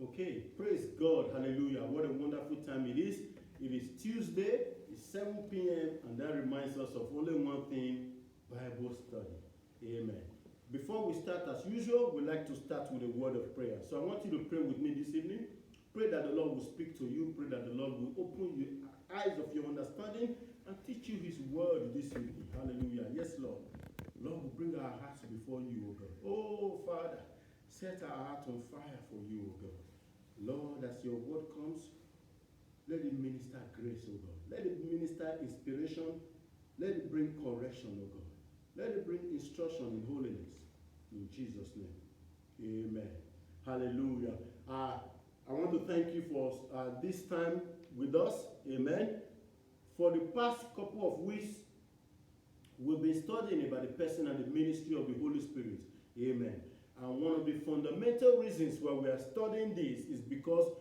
Okay, praise God, hallelujah. What a wonderful time it is. It is Tuesday, it's 7 p.m., and that reminds us of only one thing, Bible study. Amen. Before we start, as usual, we like to start with a word of prayer. So I want you to pray with me this evening. Pray that the Lord will speak to you. Pray that the Lord will open the eyes of your understanding and teach you his word this evening. Hallelujah. Yes, Lord. Lord, we bring our hearts before you, O God. Oh, Father, set our heart on fire for you, O God. Lord, as your word comes, let it minister grace, O God. Let it minister inspiration. Let it bring correction, O God. Let it bring instruction in holiness. In Jesus' name. Amen. Hallelujah. I want to thank you for this time with us. Amen. For the past couple of weeks, we've been studying about the person and the ministry of the Holy Spirit. Amen. And one of the fundamental reasons why we are studying this is because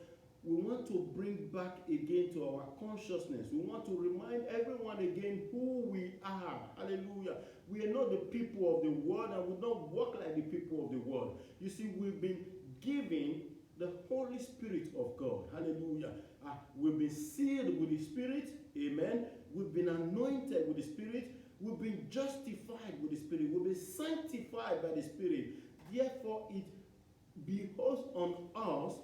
we want to bring back again to our consciousness. We want to remind everyone again who we are. Hallelujah. We are not the people of the world, and we don't walk like the people of the world. You see, we've been given the Holy Spirit of God. Hallelujah. We've been sealed with the Spirit. Amen. We've been anointed with the Spirit. We've been justified with the Spirit. We've been sanctified by the Spirit. Therefore, it behoves on us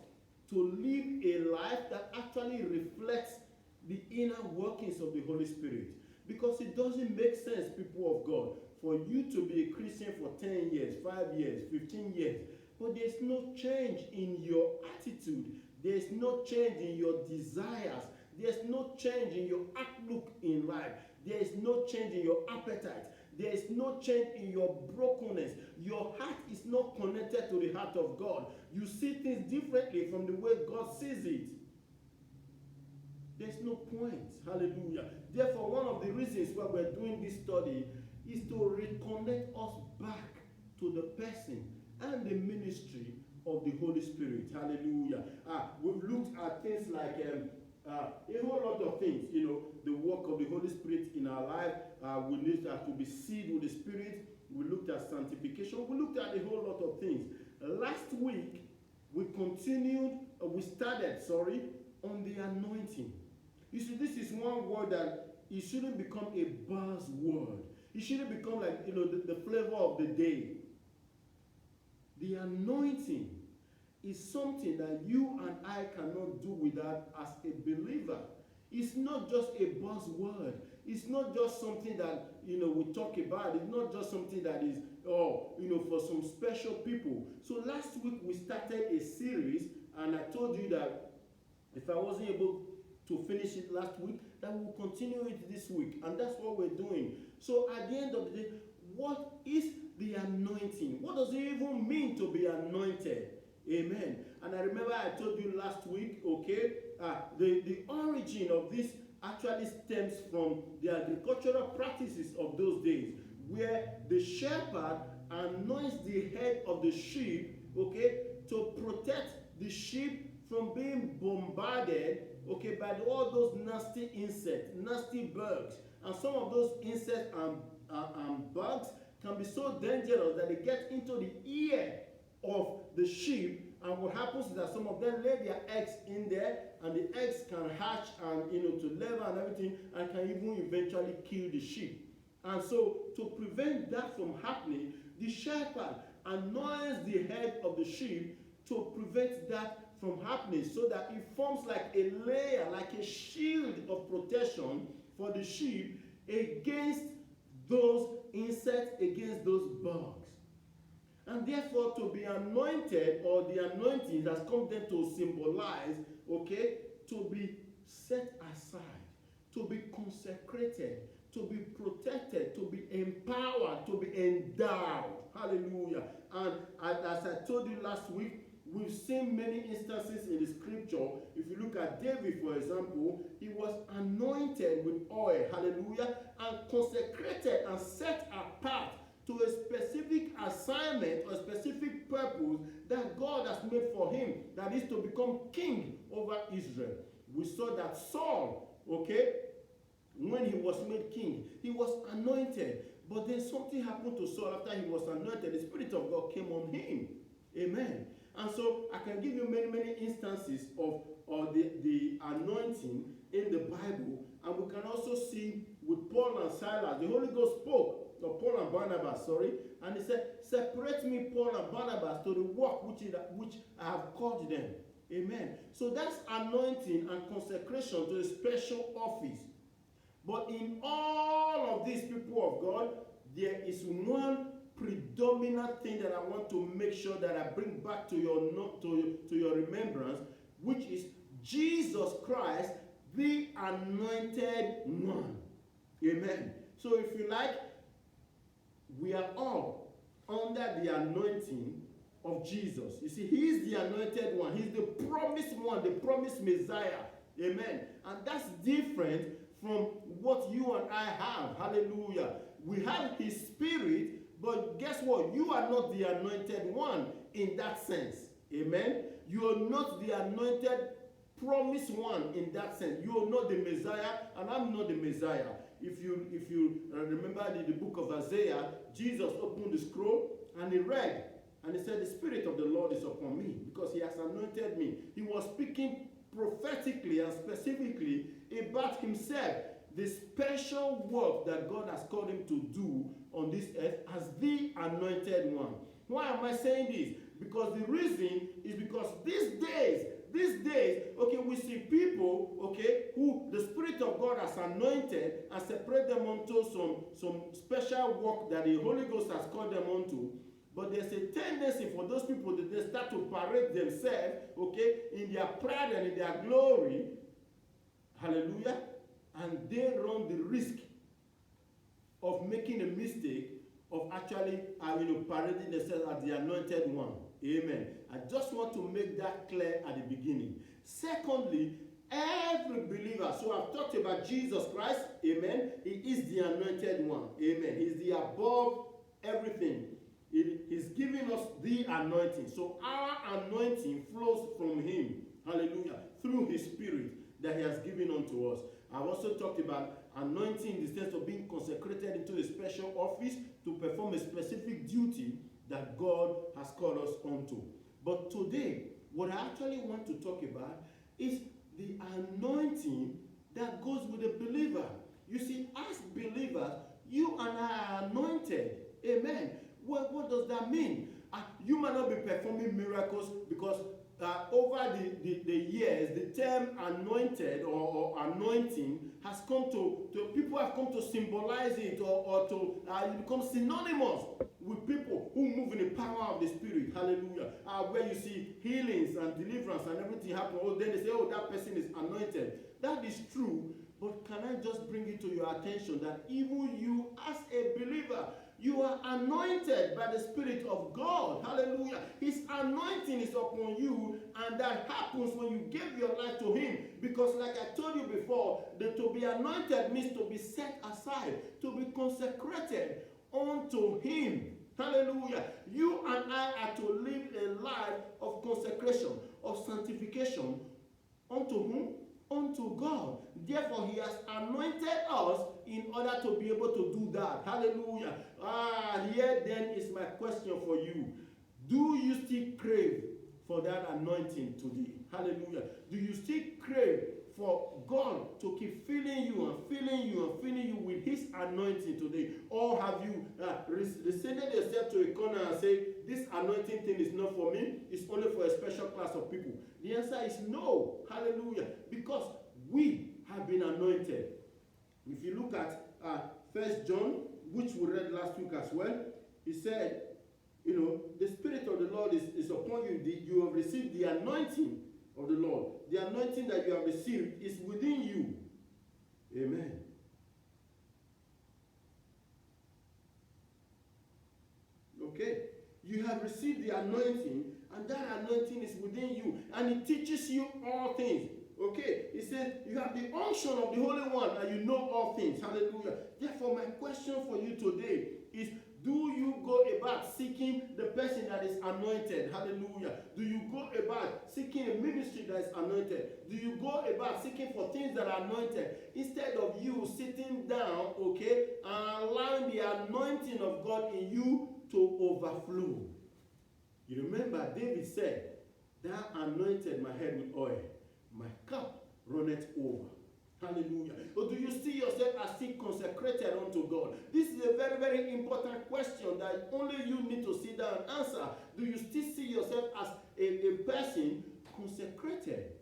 to live a life that actually reflects the inner workings of the Holy Spirit. Because it doesn't make sense, people of God, for you to be a Christian for 10 years, 5 years, 15 years, but there's no change in your attitude. There's no change in your desires. There's no change in your outlook in life. There is no change in your appetite. There is no change in your brokenness. Your heart is not connected to the heart of God. You see things differently from the way God sees it. There's no point. Hallelujah. Therefore, one of the reasons why we're doing this study is to reconnect us back to the person and the ministry of the Holy Spirit. Hallelujah. We've looked at things like a whole lot of things, the work of the Holy Spirit in our life. We need to be sealed with the Spirit. We looked at sanctification. We looked at a whole lot of things. Last week, we started on the anointing. You see, this is one word that it shouldn't become a buzzword. It shouldn't become like, the flavor of the day. The anointing is something that you and I cannot do without as a believer. It's not just a buzzword. It's not just something that, we talk about. It's not just something that is, for some special people. So last week we started a series, and I told you that if I wasn't able to finish it last week, that we'll continue it this week. And that's what we're doing. So at the end of the day, what is the anointing? What does it even mean to be anointed? Amen. And I remember I told you last week, the origin of this actually stems from the agricultural practices of those days, where the shepherd anoints the head of the sheep, to protect the sheep from being bombarded, by all those nasty insects, nasty bugs. And some of those insects and bugs can be so dangerous that they get into the ear of the sheep, and what happens is that some of them lay their eggs in there, and the eggs can hatch and to live and everything, and can even eventually kill the sheep. And so to prevent that from happening, the shepherd anoints the head of the sheep to prevent that from happening, so that it forms like a layer, like a shield of protection for the sheep against those insects, against those bugs. And therefore, to be anointed, or the anointing has come there to symbolize, to be set aside, to be consecrated, to be protected, to be empowered, to be endowed. Hallelujah. And as I told you last week, we've seen many instances in the scripture. If you look at David, for example, he was anointed with oil, hallelujah, and consecrated and set apart to a specific assignment or specific purpose that God has made for him, that is to become king over Israel. We saw that Saul, when he was made king, he was anointed. But then something happened to Saul after he was anointed. The Spirit of God came on him. Amen. And so I can give you many instances of the anointing in the Bible, and we can also see with Paul and Silas, the Holy Ghost spoke, or Paul and Barnabas, sorry, and he said, separate me, Paul and Barnabas, to the work which I have called them. Amen. So that's anointing and consecration to a special office. But in all of these people of God, there is one predominant thing that I want to make sure that I bring back to your remembrance, which is Jesus Christ, the anointed one. Amen. So if you like, we are all under the anointing of Jesus. You see, he is the anointed one. He's the promised one, the promised Messiah. Amen. And that's different from what you and I have. Hallelujah. We have his spirit, but guess what? You are not the anointed one in that sense. Amen. You are not the anointed promised one in that sense. You are not the Messiah, and I'm not the Messiah. If you remember the book of Isaiah, Jesus opened the scroll and he read, and he said, the Spirit of the Lord is upon me because he has anointed me. He was speaking prophetically and specifically about himself, the special work that God has called him to do on this earth as the anointed one. Why am I saying this? Because the reason is because these days, okay, we see people, okay, who the Spirit of God has anointed and separate them onto some special work that the Holy Ghost has called them onto. But there's a tendency for those people that they start to parade themselves, okay, in their pride and in their glory. Hallelujah. And they run the risk of making a mistake of actually parading themselves as the anointed one. Amen. I just want to make that clear at the beginning. Secondly, every believer, so I've talked about Jesus Christ, amen. He is the anointed one. Amen. He's the above everything. He's giving us the anointing. So our anointing flows from him. Hallelujah. Through his spirit that he has given unto us. I've also talked about anointing in the sense of being consecrated into a special office to perform a specific duty that God has called us onto. But today, what I actually want to talk about is the anointing that goes with a believer. You see, as believers, you and I are anointed. Amen. What does that mean? You might not be performing miracles because over the years, the term anointed or anointing has come to people have come to symbolize it or to become synonymous with people who move in the power of the Spirit. Hallelujah. Where you see healings and deliverance and everything happen, then they say, oh, that person is anointed. That is true, but can I just bring it to your attention that even you as a believer, you are anointed by the Spirit of God. Hallelujah. His anointing is upon you, and that happens when you give your life to him. Because like I told you before, to be anointed means to be set aside, to be consecrated unto him. Hallelujah. You and I are to live a life of consecration, of sanctification. Unto whom? Unto God. Therefore, he has anointed us in order to be able to do that. Hallelujah. Here then is my question for you. Do you still crave for that anointing today? Hallelujah. Do you still crave for God to keep filling you and filling you and filling you with his anointing today? Or have you rescinded yourself to a corner and say, this anointing thing is not for me, it's only for a special class of people? The answer is no. Hallelujah. Because we have been anointed. If you look at 1 John, which we read last week as well, he said, the Spirit of the Lord is upon you. You have received the anointing of the Lord. The anointing that you have received is within you. Amen. Okay. You have received the anointing, and that anointing is within you, and it teaches you all things. Okay, he said you have the unction of the Holy One, and you know all things. Hallelujah. Therefore, my question for you today is, do you go about seeking the person that is anointed? Hallelujah. Do you go about seeking a ministry that is anointed? Do you go about seeking for things that are anointed instead of you sitting down, okay, and allowing the anointing of God in you to overflow? You remember David said, Thou anointed my head with oil, my cup runneth over. Hallelujah. Or do you see yourself as still consecrated unto God? This is a very, very important question that only you need to sit down and answer. Do you still see yourself as a person consecrated,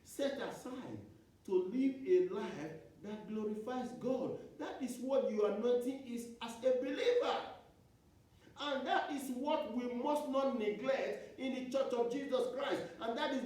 set aside to live a life that glorifies God? That is what your anointing is as a believer. And that is what we must not neglect in the Church of Jesus Christ. And that is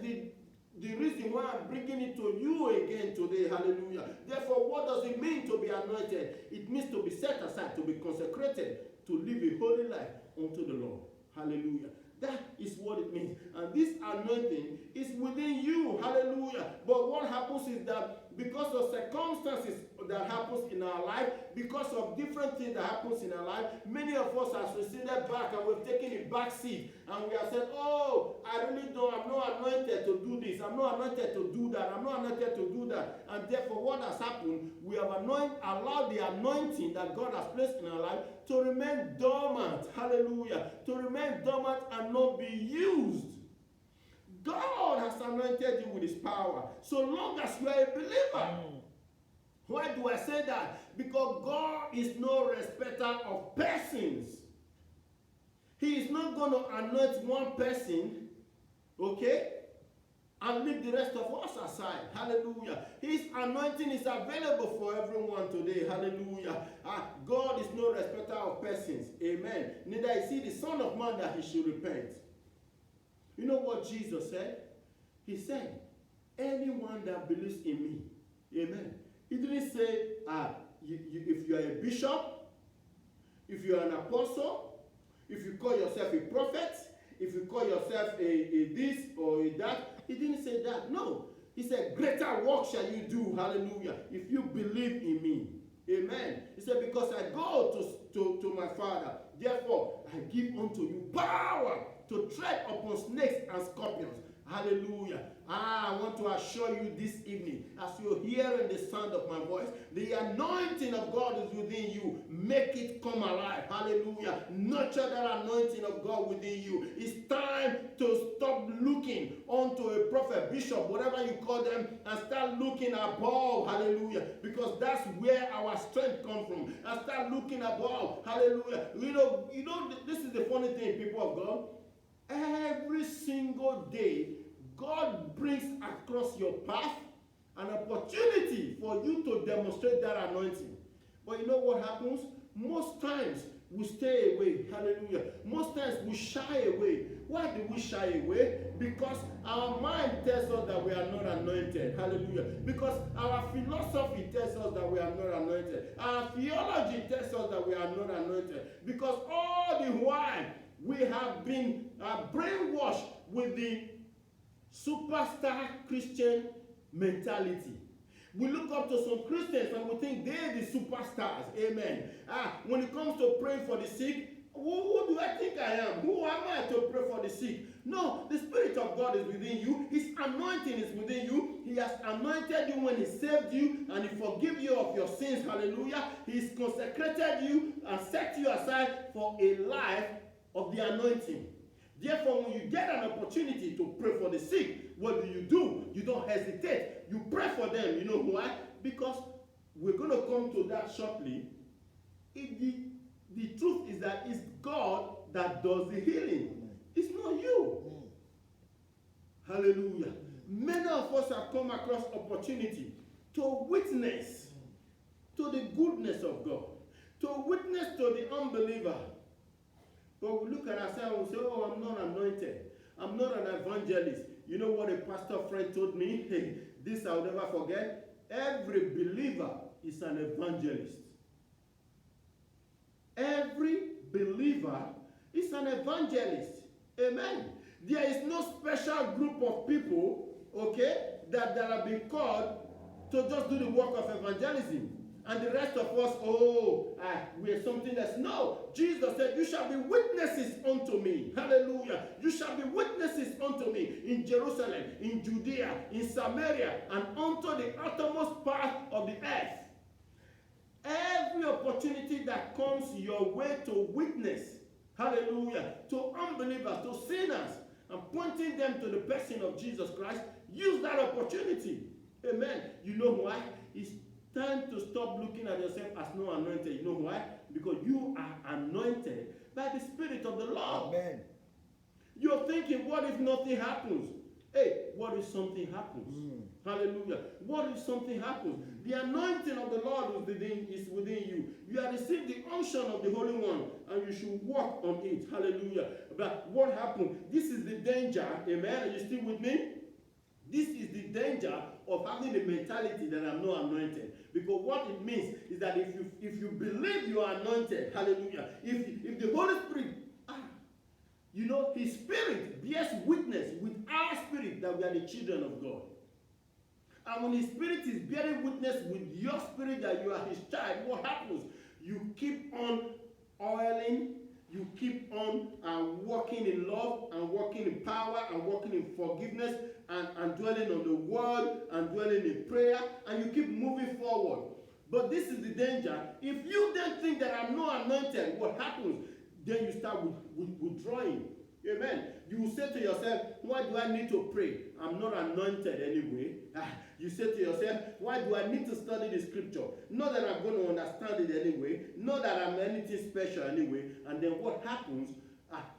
the reason why I'm bringing it to you again today. Hallelujah. Therefore, what does it mean to be anointed? It means to be set aside, to be consecrated, to live a holy life unto the Lord. Hallelujah. That is what it means. And this anointing is within you. Hallelujah. But what happens is that because of circumstances that happens in our life, because of different things that happens in our life, many of us have receded back and we've taken a back seat and we have said, oh, I really don't, I'm not anointed to do this, I'm not anointed to do that, I'm not anointed to do that. And therefore what has happened, we have allowed the anointing that God has placed in our life to remain dormant. Hallelujah. To remain dormant and not be used. God has anointed you with his power so long as you are a believer. Why do I say that? Because God is no respecter of persons. He is not going to anoint one person, okay, and leave the rest of us aside. Hallelujah. His anointing is available for everyone today. Hallelujah. God is no respecter of persons. Amen. Neither is he the Son of Man that he should repent. You know what Jesus said? He said, anyone that believes in me. Amen. He didn't say, if you are a bishop, if you are an apostle, if you call yourself a prophet, if you call yourself a this or a that. He didn't say that. No. He said, greater work shall you do. Hallelujah. If you believe in me. Amen. He said, because I go to my Father, therefore I give unto you power to tread upon snakes and scorpions. Hallelujah. I want to assure you this evening, as you're hearing the sound of my voice, the anointing of God is within you. Make it come alive. Hallelujah. Nurture that anointing of God within you. It's time to stop looking onto a prophet, bishop, whatever you call them, and start looking above. Hallelujah. Because that's where our strength comes from. And start looking above. Hallelujah. You know, this is the funny thing, people of God. Every single day, God brings across your path an opportunity for you to demonstrate that anointing. But you know what happens? Most times we stay away. Hallelujah. Most times we shy away. Why do we shy away? Because our mind tells us that we are not anointed. Hallelujah. Because our philosophy tells us that we are not anointed. Our theology tells us that we are not anointed. Because all the while we have been brainwashed with the superstar Christian mentality. We look up to some Christians and we think they're the superstars. Amen. When it comes to praying for the sick, who do I think I am? Who am I to pray for the sick? No, the Spirit of God is within you. His anointing is within you. He has anointed you when he saved you and he forgave you of your sins. Hallelujah. He's consecrated you and set you aside for a life of the anointing. Therefore, when you get an opportunity to pray for the sick, what do? You don't hesitate. You pray for them. You know why? Because we're going to come to that shortly. The truth is that it's God that does the healing. It's not you. Hallelujah. Many of us have come across opportunity to witness to the goodness of God, to witness to the unbeliever. But we look at ourselves and say, oh, I'm not anointed. I'm not an evangelist. You know what a pastor friend told me? Hey, this I'll never forget. Every believer is an evangelist. Every believer is an evangelist. Amen. There is no special group of people, okay, that have been called to just do the work of evangelism. And the rest of us, we are something else. No, Jesus said, you shall be witnesses unto me. Hallelujah. You shall be witnesses unto me in Jerusalem, in Judea, in Samaria, and unto the uttermost part of the earth. Every opportunity that comes your way to witness, hallelujah, to unbelievers, to sinners, and pointing them to the person of Jesus Christ, use that opportunity. Amen. You know why? It's time to stop looking at yourself as no anointed. You know why? Because you are anointed by the Spirit of the Lord. Amen. You're thinking, what if nothing happens? Hey, what if something happens? Hallelujah. What if something happens? The anointing of the Lord is within you. You have received the unction of the Holy One, and you should walk on it. Hallelujah. But what happened? This is the danger. Amen. Are you still with me? This is the danger of having the mentality that I'm not anointed. Because what it means is that if you believe you are anointed, hallelujah, if the Holy Spirit, you know, His Spirit bears witness with our spirit that we are the children of God. And when His Spirit is bearing witness with your spirit that you are His child, what happens? You keep on oiling, you keep on walking in love, and walking in power, and walking in forgiveness, and dwelling on the word, and dwelling in prayer, and you keep moving forward. But this is the danger. If you then think that I'm not anointed, what happens? Then you start withdrawing. Amen. You will say to yourself, why do I need to pray? I'm not anointed anyway. You say to yourself, why do I need to study the scripture? Not that I'm going to understand it anyway. Not that I'm anything special anyway. And then what happens?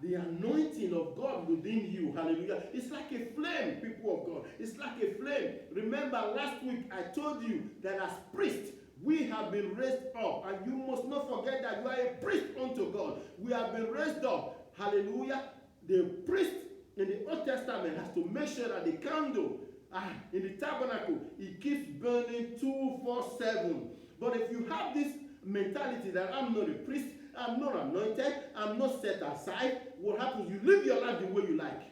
The anointing of God within you, hallelujah, it's like a flame, people of God. It's like a flame. Remember last week I told you that as priests, we have been raised up, and you must not forget that you are a priest unto God. We have been raised up. Hallelujah. The priest in the Old Testament has to make sure that the candle in the tabernacle, it keeps burning 24/7. But if you have this mentality that I'm not a priest, I'm not anointed, I'm not set aside, what happens? You live your life the way you like.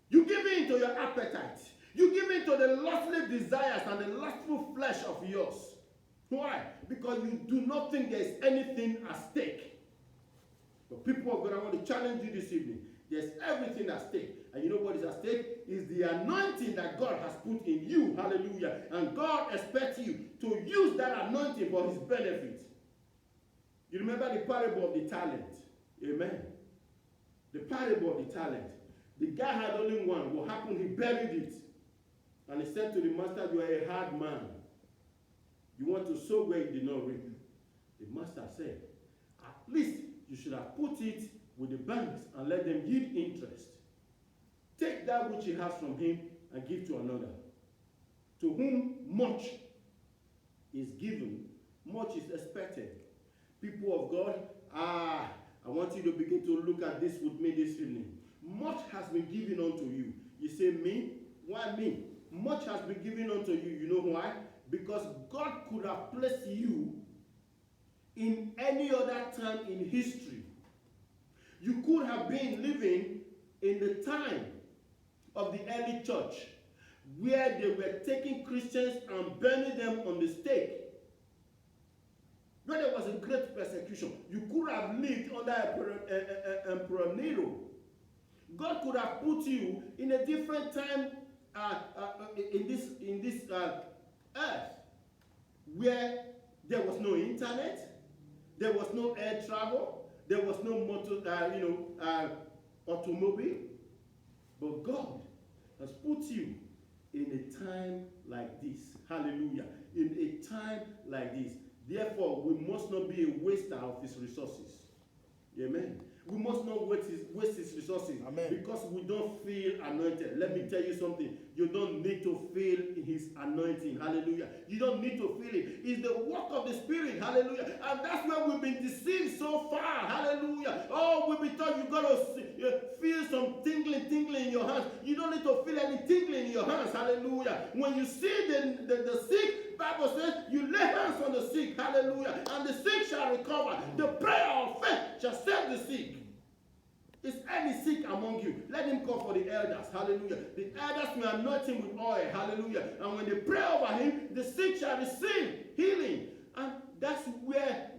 You give in to your appetite. You give in to the lustful desires and the lustful flesh of yours. Why? Because you do not think there is anything at stake. But people of God, I want to challenge you this evening. There's everything at stake. And you know what is at stake? Is the anointing that God has put in you. Hallelujah. And God expects you to use that anointing for His benefit. You remember the parable of the talent. Amen. The parable of the talent. The guy had only one. What happened? He buried it. And he said to the master, you are a hard man. You want to sow where you did not reap. The master said, at least you should have put it with the banks and let them yield interest. Take that which he has from him and give to another. To whom much is given, much is expected. People of God, I want you to begin to look at this with me this evening. Much has been given unto you. You say, me? Why me? Much has been given unto you. You know why? Because God could have placed you in any other time in history. You could have been living in the time of the early church, where they were taking Christians and burning them on the stake. Where there was a great persecution. You could have lived under Emperor Nero. God could have put you in a different time in this earth, where there was no internet, there was no air travel, there was no automobile. But God has put you in a time like this. Hallelujah. In a time like this. Therefore, we must not be a waster of His resources. Amen. We must not waste His resources. Amen. Because we don't feel anointed. Let me tell you something. You don't need to feel His anointing. Hallelujah. You don't need to feel it. It's the work of the Spirit. Hallelujah. And that's where we've been deceived so far. Hallelujah. Oh, we've been taught you've got to feel some tingling in your hands. You don't need to feel any tingling in your hands. Hallelujah. When you see the sick, Bible says you lay hands on the sick. Hallelujah. And the sick shall recover. The prayer of faith shall save the sick. Is any sick among you? Let him call for the elders. Hallelujah. The elders will anoint him with oil. Hallelujah. And when they pray over him, the sick shall receive healing. And that's where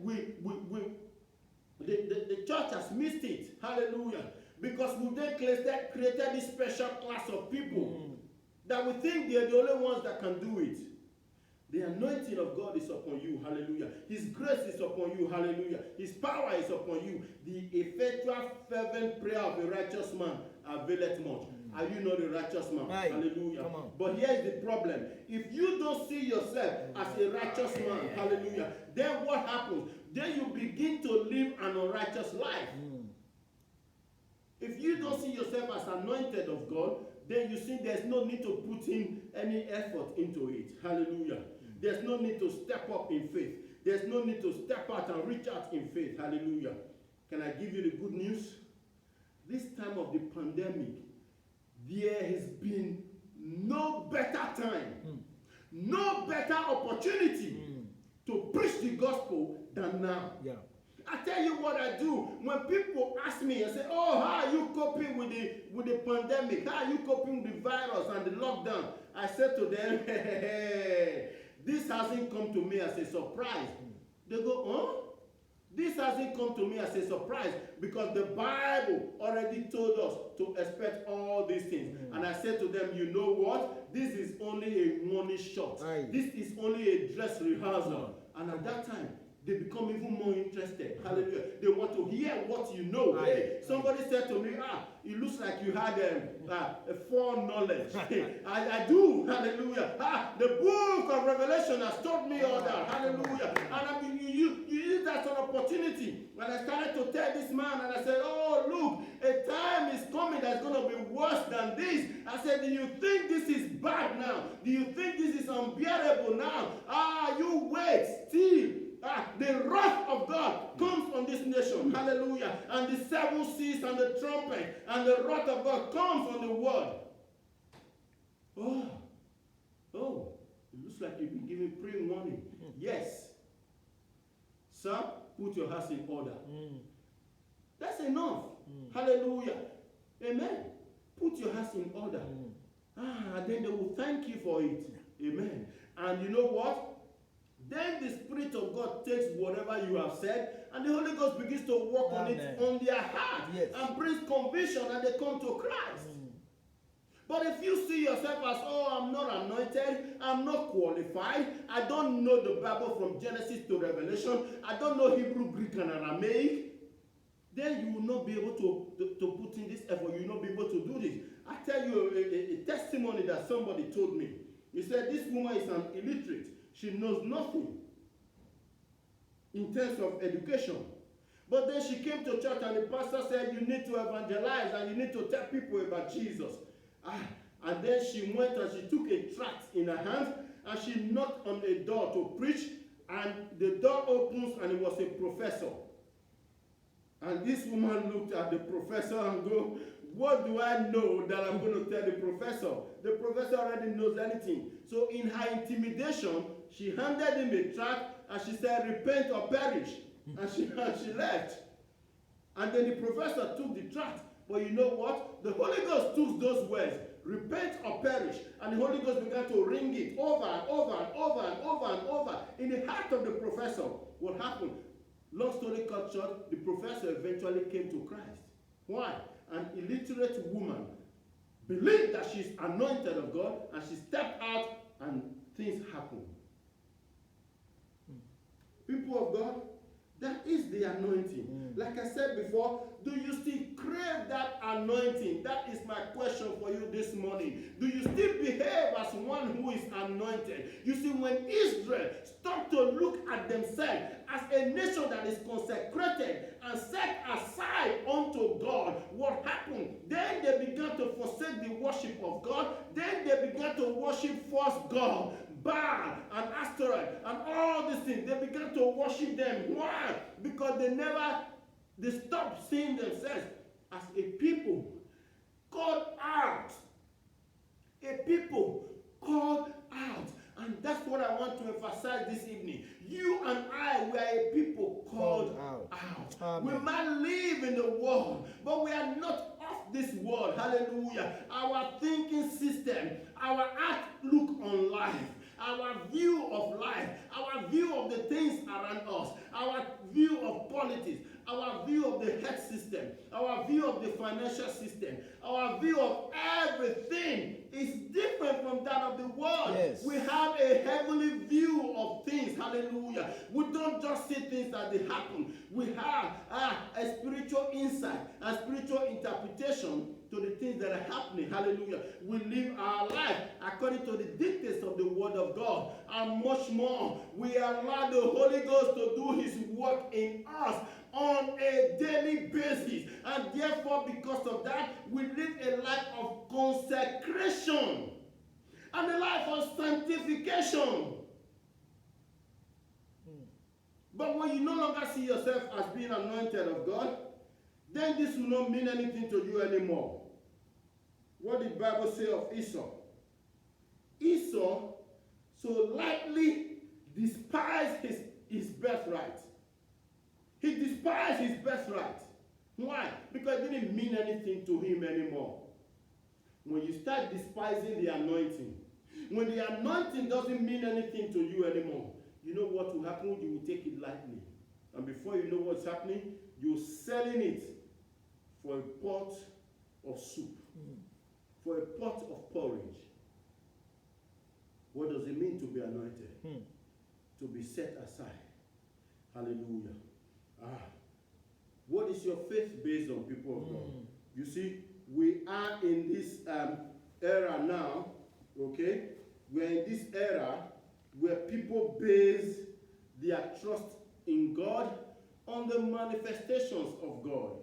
the church has missed it. Hallelujah. Because we then created this special class of people that we think they're the only ones that can do it. The anointing of God is upon you. Hallelujah. His grace is upon you. Hallelujah. His power is upon you. The effectual fervent prayer of a righteous man availeth much. Are you not a righteous man? Aye. Hallelujah. Come on. But here's the problem. If you don't see yourself as a righteous man, hallelujah, then what happens? Then you begin to live an unrighteous life. If you don't see yourself as anointed of God, then you see there's no need to put in any effort into it. Hallelujah. There's no need to step up in faith. There's no need to step out and reach out in faith. Hallelujah. Can I give you the good news? This time of the pandemic, there has been no better time, no better opportunity to preach the gospel than now. Yeah. I tell you what I do. When people ask me and say, oh, how are you coping with the pandemic? How are you coping with the virus and the lockdown? I said to them, hey, this hasn't come to me as a surprise. They go, huh? This hasn't come to me as a surprise because the Bible already told us to expect all these things. And I said to them, you know what? This is only a warning shot. Aye. This is only a dress rehearsal. And at that time, they become even more interested. Hallelujah. They want to hear what you know. Aye. Hey, somebody said to me, it looks like you had a foreknowledge. I do. Hallelujah. The book of Revelation has taught me all that. Hallelujah. And I mean, you use that as an opportunity. And I started to tell this man, and I said, oh, look, a time is coming that's going to be worse than this. I said, do you think this is bad now? Do you think this is unbearable now? You wait, still. The wrath of God comes on this nation. Hallelujah. And the seven seas and the trumpet and the wrath of God comes on the world. Oh, it looks like you've been given pre-warning. Yes. Sir, put your house in order. That's enough. Hallelujah. Amen. Put your house in order. Then they will thank you for it. Amen. And you know what? Then the Spirit of God takes whatever you have said, and the Holy Ghost begins to work on it on their heart and brings conviction, and they come to Christ. But if you see yourself as, oh, I'm not anointed, I'm not qualified, I don't know the Bible from Genesis to Revelation, I don't know Hebrew, Greek, and Aramaic, then you will not be able to put in this effort. You will not be able to do this. I tell you a testimony that somebody told me. He said, this woman is an illiterate. She knows nothing in terms of education. But then she came to church and the pastor said, you need to evangelize and you need to tell people about Jesus. And then she went and she took a tract in her hand and she knocked on a door to preach, and the door opens and it was a professor. And this woman looked at the professor and go, what do I know that I'm going to tell the professor? The professor already knows anything. So in her intimidation, she handed him a tract and she said, repent or perish. And she left. And then the professor took the tract. But you know what? The Holy Ghost took those words, repent or perish. And the Holy Ghost began to ring it over and over and over and over and over in the heart of the professor. What happened? Long story cut short, the professor eventually came to Christ. Why? An illiterate woman believed that she's anointed of God, and she stepped out and things happened. People of God, that is the anointing. Like I said before, do you still crave that anointing? That is my question for you this morning. Do you still behave as one who is anointed? You see, when Israel stopped to look at themselves as a nation that is consecrated and set aside unto God, what happened? Then they began to forsake the worship of God. Then they began to worship false God, Baal and Ashtoreth and all these things. They began to worship them. Why? Because they stopped seeing themselves as a people called out. A people called out. And that's what I want to emphasize this evening. You and I, we are a people called out. We might live in the world, but we are not of this world. Hallelujah. Our thinking system, our outlook on life, our view of life, our view of the things around us, our view of politics, our view of the health system, our view of the financial system, our view of everything is different from that of the world. Yes. We have a heavenly view of things. Hallelujah. We don't just see things as they happen. We have a spiritual insight, a spiritual interpretation to the things that are happening. Hallelujah. We live our life according to the dictates of the Word of God. And much more, we allow the Holy Ghost to do His work in us on a daily basis. And therefore, because of that, we live a life of consecration and a life of sanctification. But when you no longer see yourself as being anointed of God, then this will not mean anything to you anymore. What did the Bible say of Esau? Esau so lightly despised his birthright. He despised his birthright. Why? Because it didn't mean anything to him anymore. When you start despising the anointing, when the anointing doesn't mean anything to you anymore, you know what will happen? You will take it lightly. And before you know what's happening, you're selling it for a pot of soup, for a pot of porridge. What does it mean to be anointed? To be set aside. Hallelujah. What is your faith based on, people of God? You see, we are in this era now, okay? We're in this era where people base their trust in God on the manifestations of God.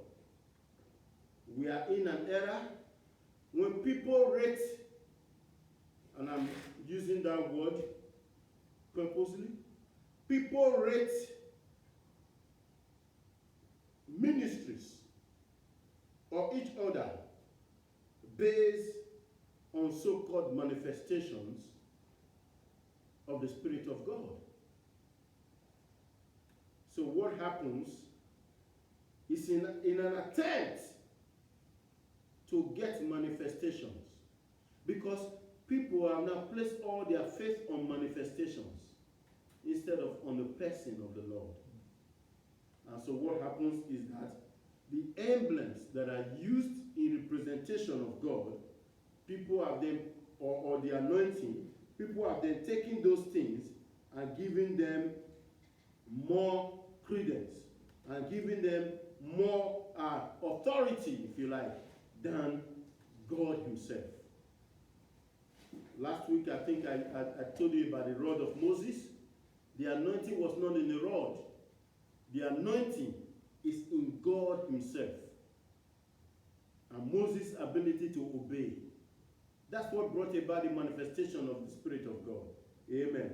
We are in an era when people rate, and I'm using that word purposely, people rate ministries or each other based on so-called manifestations of the Spirit of God. So what happens is in an attempt to get manifestations, because people have now placed all their faith on manifestations instead of on the person of the Lord. And so what happens is that the emblems that are used in representation of God, people have them, or the anointing, people have then taken those things and given them more credence and giving them more authority, if you like, than God Himself. Last week, I think I told you about the rod of Moses. The anointing was not in the rod. The anointing is in God Himself. And Moses' ability to obey. That's what brought about the manifestation of the Spirit of God. Amen.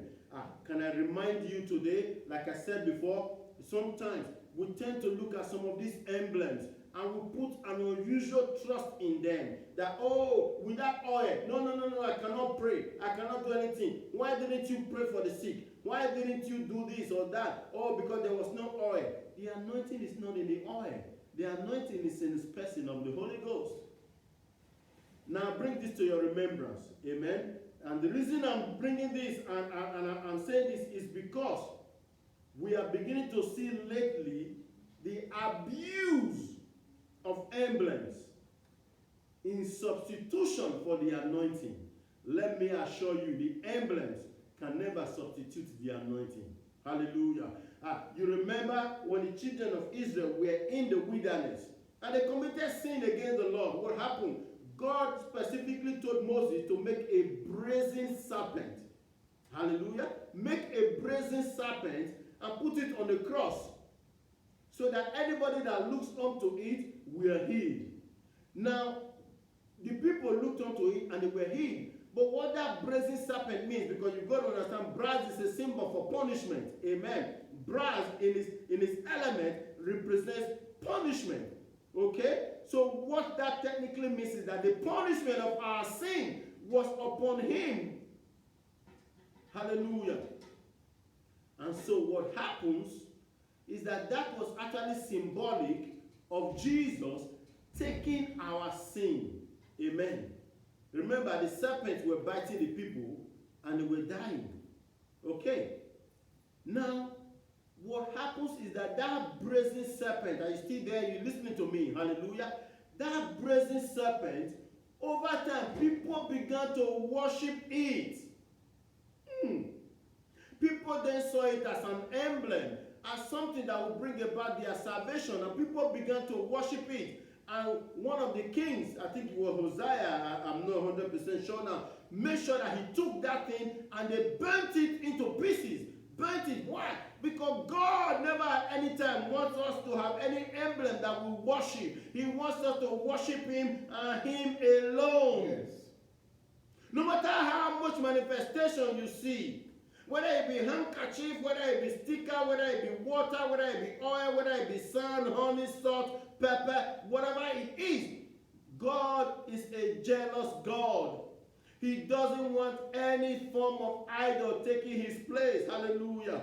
Can I remind you today, like I said before, sometimes we tend to look at some of these emblems and we put an unusual trust in them. That, oh, without oil, no, I cannot pray. I cannot do anything. Why didn't you pray for the sick? Why didn't you do this or that? Oh, because there was no oil. The anointing is not in the oil. The anointing is in the person of the Holy Ghost. Now bring this to your remembrance. Amen. And the reason I'm bringing this and I'm saying this is because we are beginning to see lately the abuse of emblems in substitution for the anointing. Let me assure you, the emblems can never substitute the anointing. Hallelujah. You remember when the children of Israel were in the wilderness and they committed sin against the Lord. What happened? God specifically told Moses to make a brazen serpent. Hallelujah. Make a brazen serpent and put it on the cross so that anybody that looks onto it will healed. Now, the people looked onto it and they were healed. But what that brazen serpent means, because you've got to understand, brass is a symbol for punishment. Amen. Brass in its element represents punishment. Okay? So what that technically means is that the punishment of our sin was upon him. Hallelujah. And so what happens is that was actually symbolic of Jesus taking our sin. Amen. Remember, the serpents were biting the people and they were dying. Okay. Now, what happens is that brazen serpent, are you still there? You're listening to me. Hallelujah. That brazen serpent, over time, people began to worship it. People then saw it as an emblem, as something that would bring about their salvation, and people began to worship it. And one of the kings, I think it was Hosea, I'm not 100% sure now, made sure that he took that thing and they burnt it into pieces. Burnt it. Why? Because God never at any time wants us to have any emblem that we worship. He wants us to worship him and him alone. Yes. No matter how much manifestation you see, whether it be handkerchief, whether it be sticker, whether it be water, whether it be oil, whether it be sand, honey, salt, pepper, whatever it is, God is a jealous God. He doesn't want any form of idol taking his place. Hallelujah.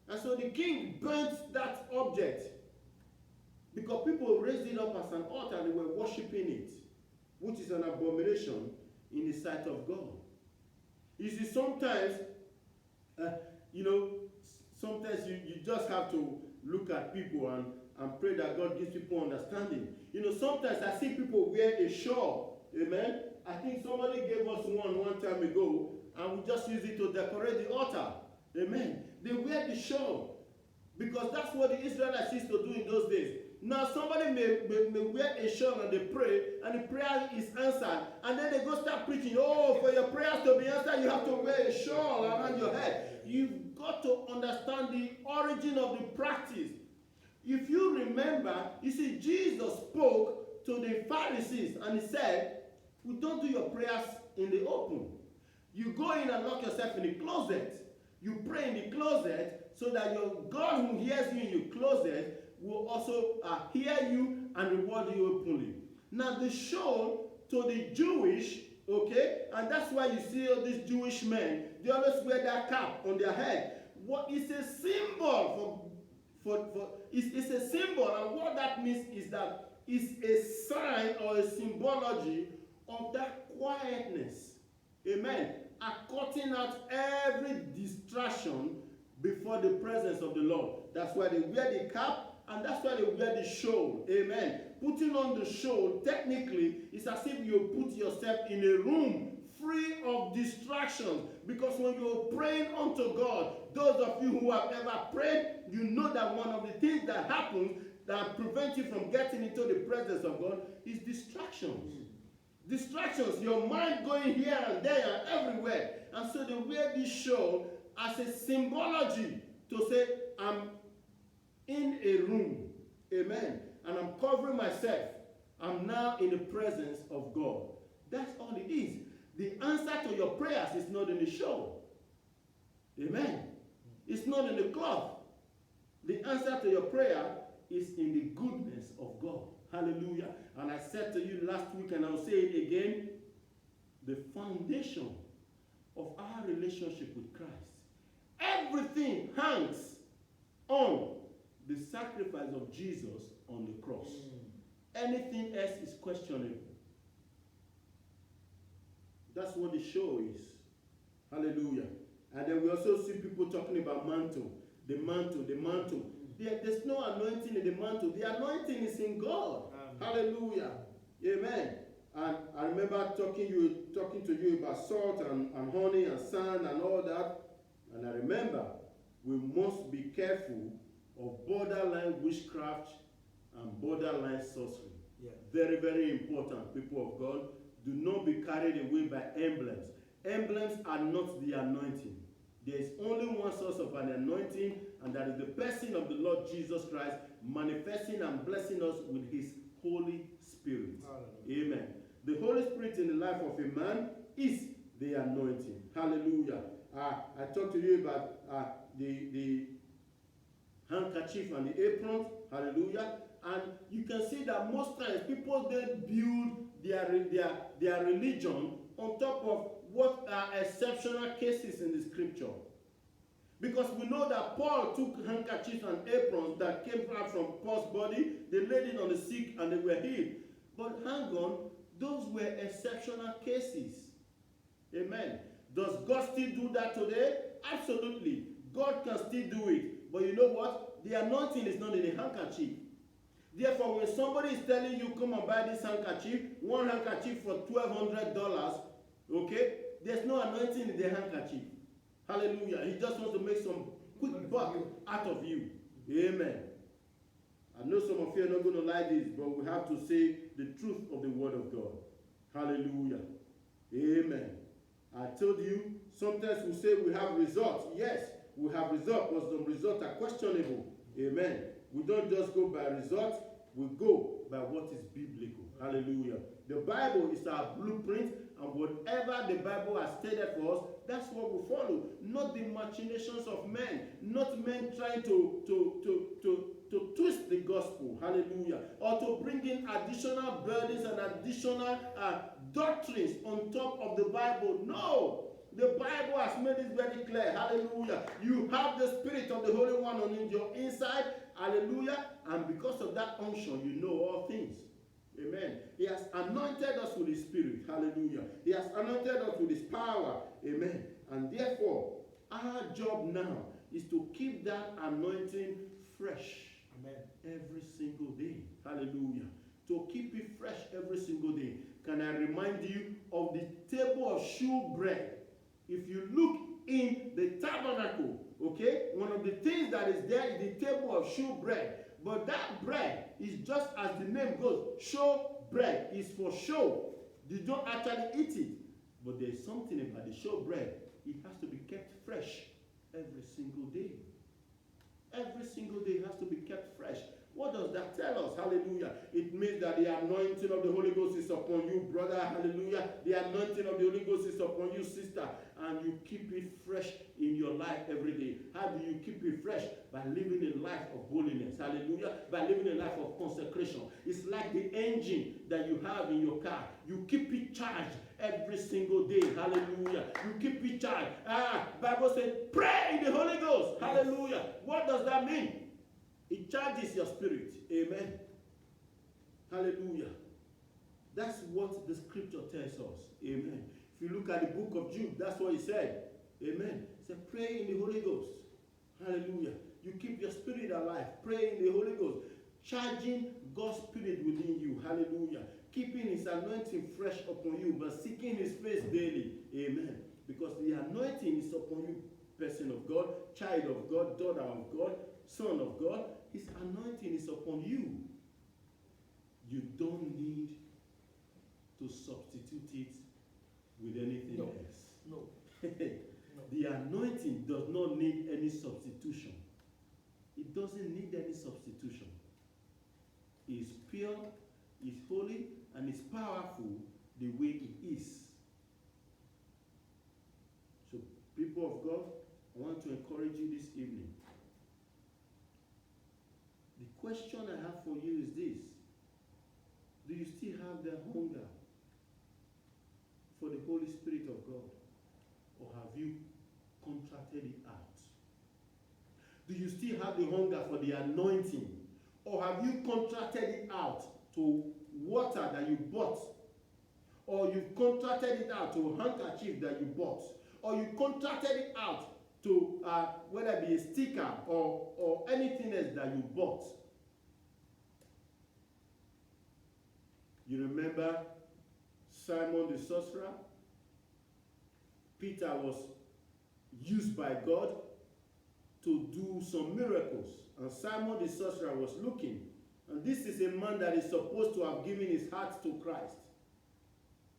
And so the king burnt that object because people raised it up as an altar and they were worshiping it, which is an abomination in the sight of God. You see, sometimes, sometimes you just have to look at people and pray that God gives people understanding. Sometimes I see people wear a shawl. Amen. I think somebody gave us one time ago, and we just use it to decorate the altar. Amen. They wear the shawl because that's what the Israelites used to do in those days. Now somebody may wear a shawl and they pray, and the prayer is answered, and then they go start preaching. Oh, for your prayers to be answered, you have to wear a shawl around your head. You've got to understand the origin of the practice. If you remember, you see, Jesus spoke to the Pharisees, and he said, "We don't do your prayers in the open. You go in and lock yourself in the closet. You pray in the closet so that your God who hears you in your closet will also hear you and reward you openly." Now the show to the Jewish, okay, and that's why you see all these Jewish men, they always wear that cap on their head. What is a symbol it's a symbol, and what that means is that it's a sign or a symbology of that quietness. Amen. Cutting out every distraction before the presence of the Lord. That's why they wear the cap, and that's why they wear the shawl. Amen. Putting on the shawl, technically, is as if you put yourself in a room free of distractions. Because when you're praying unto God, those of you who have ever prayed, you know that one of the things that happens that prevents you from getting into the presence of God is distractions. Distractions, your mind going here and there and everywhere. And so they wear this shawl as a symbology to say, I'm in a room. Amen. And I'm covering myself. I'm now in the presence of God. That's all it is. The answer to your prayers is not in the shawl. Amen. It's not in the cloth. The answer to your prayer is in the goodness of God. Hallelujah. And I said to you last week, and I'll say it again, the foundation of our relationship with Christ, everything hangs on the sacrifice of Jesus on the cross. Anything else is questionable. That's what the show is. Hallelujah. And then we also see people talking about mantle. The mantle, the mantle. There's no anointing in the mantle. The anointing is in God. Hallelujah. Amen. And I remember talking to you about salt and honey and sand and all that. And I remember we must be careful of borderline witchcraft and borderline sorcery. Yeah. Very, very important, people of God. Do not be carried away by emblems. Emblems are not the anointing. There is only one source of an anointing, and that is the person of the Lord Jesus Christ manifesting and blessing us with his Holy Spirit. Hallelujah. Amen. The Holy Spirit in the life of a man is the anointing. Hallelujah. I talked to you about the handkerchief and the apron. Hallelujah. And you can see that most times people then build their religion on top of what are exceptional cases in the scripture. Because we know that Paul took handkerchiefs and aprons that came out from Paul's body, they laid it on the sick and they were healed. But hang on, those were exceptional cases. Amen. Does God still do that today? Absolutely. God can still do it. But you know what? The anointing is not in the handkerchief. Therefore, when somebody is telling you, come and buy this handkerchief, one handkerchief for $1,200, okay, there's no anointing in the handkerchief. Hallelujah. He just wants to make some quick buck out of you. Amen. I know some of you are not going to like this, but we have to say the truth of the word of God. Hallelujah. Amen. I told you, sometimes we say we have results. Yes, we have results, but some results are questionable. Amen. We don't just go by results, we go by what is biblical. Hallelujah. The Bible is our blueprint, and whatever the Bible has stated for us, that's what we follow. Not the machinations of men, not men trying to twist the gospel. Hallelujah. Or to bring in additional burdens and additional doctrines on top of the Bible. No. The Bible has made it very clear. Hallelujah. You have the Spirit of the Holy One on your inside. Hallelujah. And because of that unction, you know all things. Amen. He has anointed us with his Spirit. Hallelujah. He has anointed us with his power. Amen. And therefore, our job now is to keep that anointing fresh. Amen. Every single day. Hallelujah. To keep it fresh every single day. Can I remind you of the table of shewbread? If you look in the tabernacle, okay, one of the things that is there is the table of shewbread. But that bread is just as the name goes. Show bread is for show. You don't actually eat it. But there's something about the show bread. It has to be kept fresh every single day. Every single day has to be kept fresh. What does that tell us? Hallelujah. It means that the anointing of the Holy Ghost is upon you, brother. Hallelujah. The anointing of the Holy Ghost is upon you, sister. And you keep it fresh in your life every day. How do you keep it fresh? By living a life of holiness. Hallelujah. By living a life of consecration. It's like the engine that you have in your car. You keep it charged every single day. Hallelujah. You keep it charged. Bible says, pray in the Holy Ghost. Yes. Hallelujah. What does that mean? It charges your spirit. Amen. Hallelujah. That's what the scripture tells us. Amen. If you look at the book of Jude, that's what he said. Amen. He said, pray in the Holy Ghost. Hallelujah. You keep your spirit alive. Pray in the Holy Ghost. Charging God's spirit within you. Hallelujah. Keeping his anointing fresh upon you, but seeking his face daily. Amen. Because the anointing is upon you, person of God, child of God, daughter of God, son of God. His anointing is upon you. You don't need to substitute it with anything else. No. The anointing does not need any substitution. It doesn't need any substitution. It's pure, it's holy, and it's powerful the way it is. So, people of God, I want to encourage you this evening. The question I have for you is this. Do you still have the hunger for the Holy Spirit of God? Or have you contracted it out? Do you still have the hunger for the anointing? Or have you contracted it out to water that you bought? Or you've contracted it out to a handkerchief that you bought? Or you contracted it out to whether it be a sticker or anything else that you bought? You remember Simon the sorcerer? Peter was used by God to do some miracles. And Simon the sorcerer was looking. And this is a man that is supposed to have given his heart to Christ.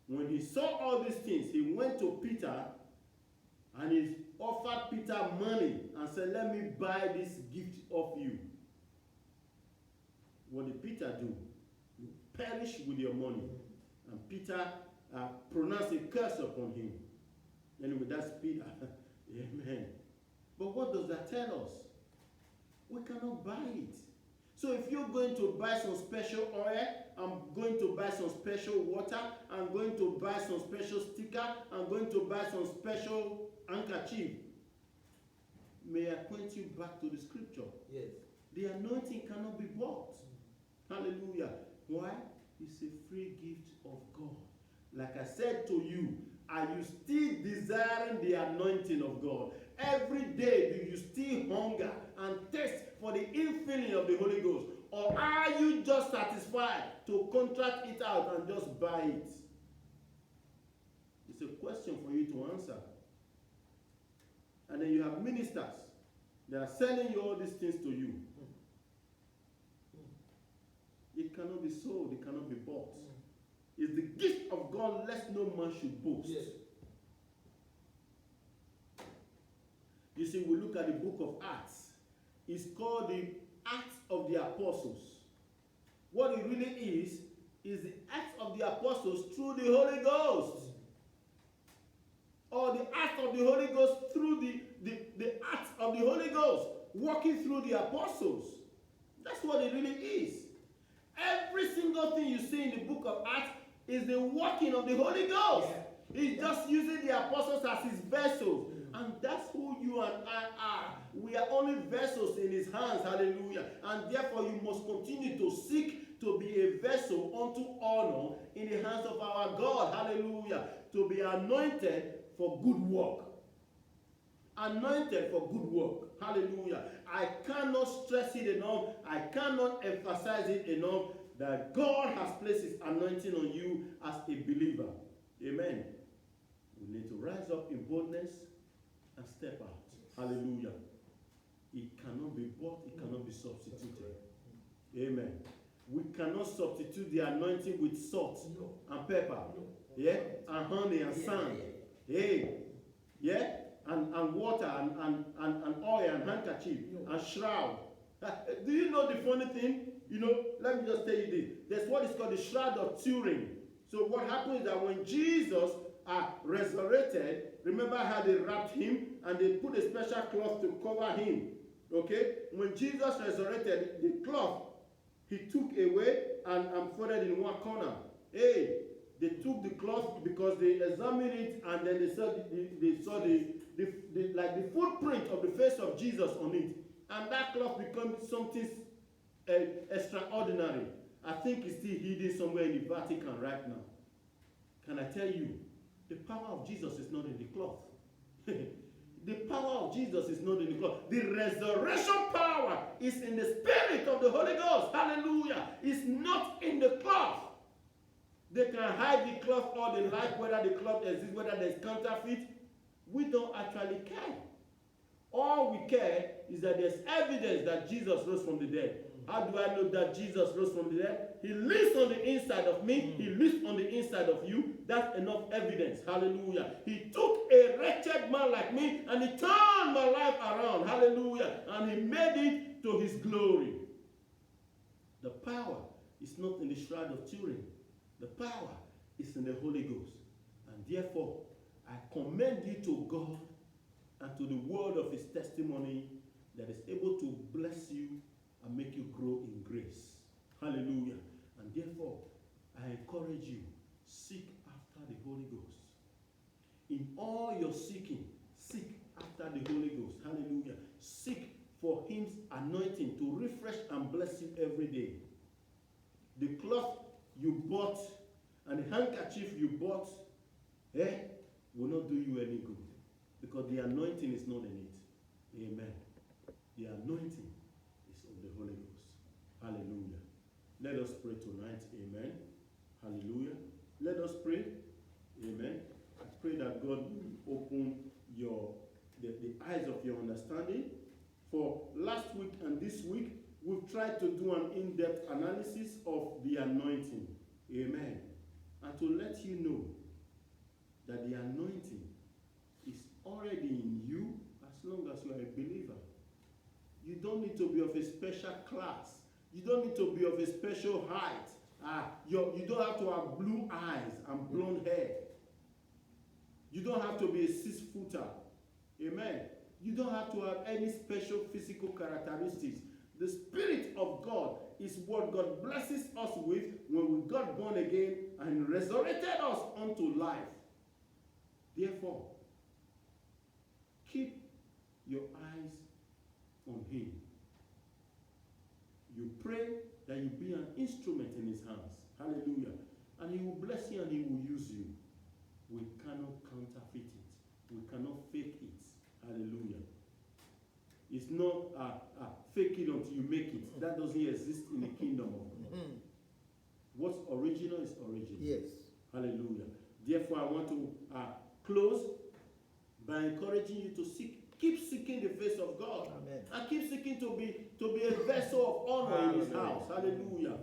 When he saw all these things, he went to Peter and he offered Peter money and said, let me buy this gift of you. What did Peter do? You perish with your money. And Peter pronounced a curse upon him. Anyway, that's Peter. Amen. But what does that tell us? We cannot buy it. So if you're going to buy some special oil, I'm going to buy some special water, I'm going to buy some special sticker, I'm going to buy some special handkerchief, may I point you back to the scripture? Yes. The anointing cannot be bought. Hallelujah. Why? It's a free gift of God. Like I said to you, are you still desiring the anointing of God? Every day, do you still hunger and thirst for the infilling of the Holy Ghost? Or are you just satisfied to contract it out and just buy it? It's a question for you to answer. And then you have ministers. They are selling you all these things to you. cannot be sold, they cannot be bought. It's the gift of God, lest no man should boast. Yes. You see, we look at the book of Acts. It's called the Acts of the Apostles. What it really is the Acts of the Apostles through the Holy Ghost. Or the Acts of the Holy Ghost through the Acts of the Holy Ghost, walking through the apostles. That's what it really is. Every single thing you see in the book of Acts is the working of the Holy Ghost. Yeah. He's just using the apostles as his vessels. And that's who you and I are. We are only vessels in his hands. Hallelujah. And therefore you must continue to seek to be a vessel unto honor in the hands of our God. Hallelujah. To be anointed for good work. Anointed for good work. Hallelujah. I cannot stress it enough. I cannot emphasize it enough that God has placed his anointing on you as a believer. Amen. We need to rise up in boldness and step out. Hallelujah. It cannot be bought. It cannot be substituted. Amen. We cannot substitute the anointing with salt and pepper. Yeah? And honey and sand. Hey. Yeah? And water and oil and handkerchief and shroud. Do you know the funny thing? You know, let me just tell you this. There's what is called the shroud of Turin. So what happened is that when Jesus resurrected, remember how they wrapped him and they put a special cloth to cover him. Okay? When Jesus resurrected, the cloth he took away and folded in one corner. Hey, they took the cloth because they examined it and then they saw the footprint of the face of Jesus on it. And that cloth became something extraordinary. I think it's still hidden somewhere in the Vatican right now. Can I tell you, the power of Jesus is not in the cloth. The power of Jesus is not in the cloth. The resurrection power is in the Spirit of the Holy Ghost. Hallelujah. It's not in the cloth. They can hide the cloth all they like, whether the cloth exists, whether there's counterfeit. We don't actually care. All we care is that there's evidence that Jesus rose from the dead. How do I know that Jesus rose from the dead? He lives on the inside of me. He lives on the inside of you. That's enough evidence. Hallelujah. He took a wretched man like me and he turned my life around. Hallelujah. And he made it to his glory. The power is not in the shroud of Turin. The power is in the Holy Ghost. And therefore, I commend you to God and to the word of his testimony that is able to bless you and make you grow in grace. Hallelujah. And therefore, I encourage you, seek after the Holy Ghost. In all your seeking, seek after the Holy Ghost. Hallelujah. Seek for his anointing to refresh and bless you every day. The cloth you bought and the handkerchief you bought will not do you any good because the anointing is not in it. Amen. The anointing is of the Holy Ghost. Hallelujah. Let us pray tonight. Amen. Hallelujah. Let us pray. Amen. I pray that God will open the eyes of your understanding. For last week and this week, we've tried to do an in-depth analysis of the anointing. Amen. And to let you know that the anointing is already in you as long as you are a believer. You don't need to be of a special class. You don't need to be of a special height. You don't have to have blue eyes and blonde hair. You don't have to be a 6-footer. Amen. You don't have to have any special physical characteristics. The Spirit of God is what God blesses us with when we got born again and resurrected us unto life. Therefore, keep your eyes on him. You pray that you be an instrument in his hands. Hallelujah. And he will bless you and he will use you. We cannot counterfeit it. We cannot fake it. Hallelujah. It's not fake it until you make it. That doesn't exist in the kingdom of God. What's original is original. Yes. Hallelujah. Therefore, I want to close by encouraging you to keep seeking the face of God. Amen. And keep seeking to be a vessel of honor in his house. Hallelujah.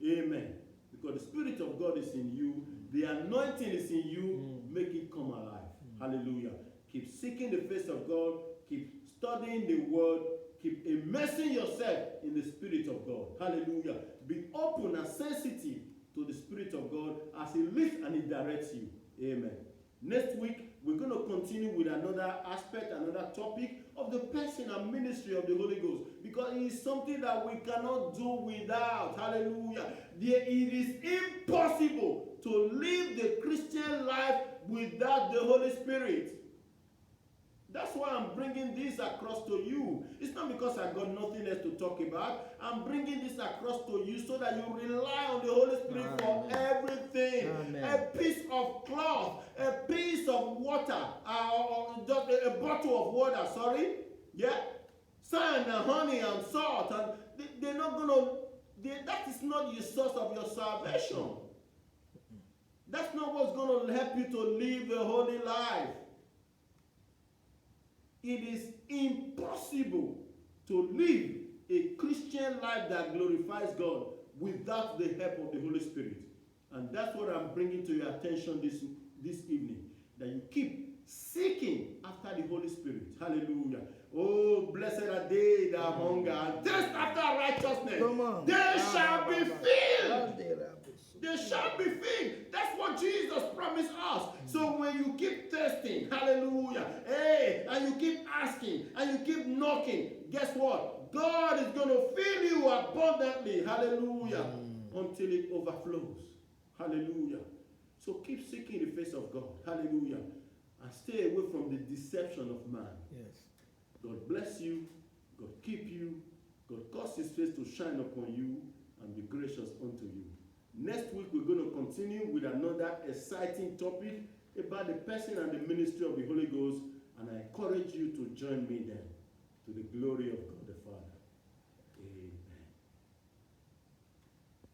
Amen. Because the Spirit of God is in you, the anointing is in you, make it come alive. Hallelujah. Keep seeking the face of God, keep studying the word, keep immersing yourself in the Spirit of God. Hallelujah. Be open and sensitive to the Spirit of God as He leads and He directs you. Amen. Next week, we're going to continue with another aspect, another topic of the person and ministry of the Holy Ghost, because it is something that we cannot do without. Hallelujah. It is impossible to live the Christian life without the Holy Spirit. That's why I'm bringing this across to you. It's not because I got nothing else to talk about. I'm bringing this across to you so that you rely on the Holy Spirit Amen. for everything. Amen. A piece of cloth, a piece of water, or just a bottle of water, sorry. Yeah? Sand and honey and salt. And they're not going to, that is not your source of your salvation. That's not what's going to help you to live a holy life. It is impossible to live a Christian life that glorifies God without the help of the Holy Spirit. And that's what I'm bringing to your attention this evening. That you keep seeking after the Holy Spirit. Hallelujah. Oh, blessed are they that hunger and thirst after righteousness. Come on. They shall be filled. They shall be filled. That's what Jesus promised us. So when you keep thirsting, hallelujah, hey, and you keep asking, and you keep knocking, guess what? God is going to fill you abundantly, hallelujah, until it overflows. Hallelujah. So keep seeking the face of God, hallelujah, and stay away from the deception of man. Yes. God bless you, God keep you, God cause His face to shine upon you, and be gracious unto you. Next week, we're going to continue with another exciting topic about the person and the ministry of the Holy Ghost, and I encourage you to join me then, to the glory of God the Father.